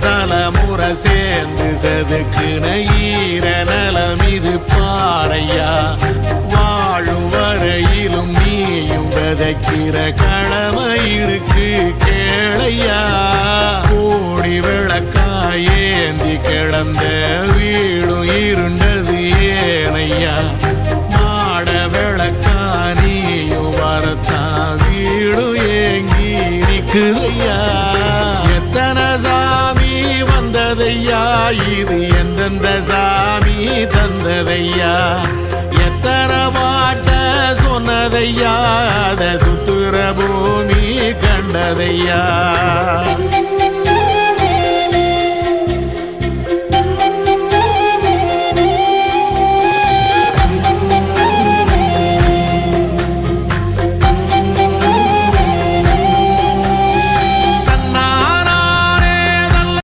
தலைமுறை சேர்ந்து செதுக்குன ஈர நலம் இது பாறையா வாழும் வரையிலும் நீயும் விதைக்கிற கடமை இருக்கு கேளையா கோடி விளக்காயேந்தி கிடந்த வீடும் இருண்டது ஏனையா மாட விளக்கா நீயும் வரத்தான் வீடும் ஏங்கி நிக்குதையா எத்தனை சாமி வந்ததையா இது எந்தெந்த சாமி தந்ததையா எத்தனை பாட்ட சொன்னதையா அத சுத்துற பூமி கண்டதையா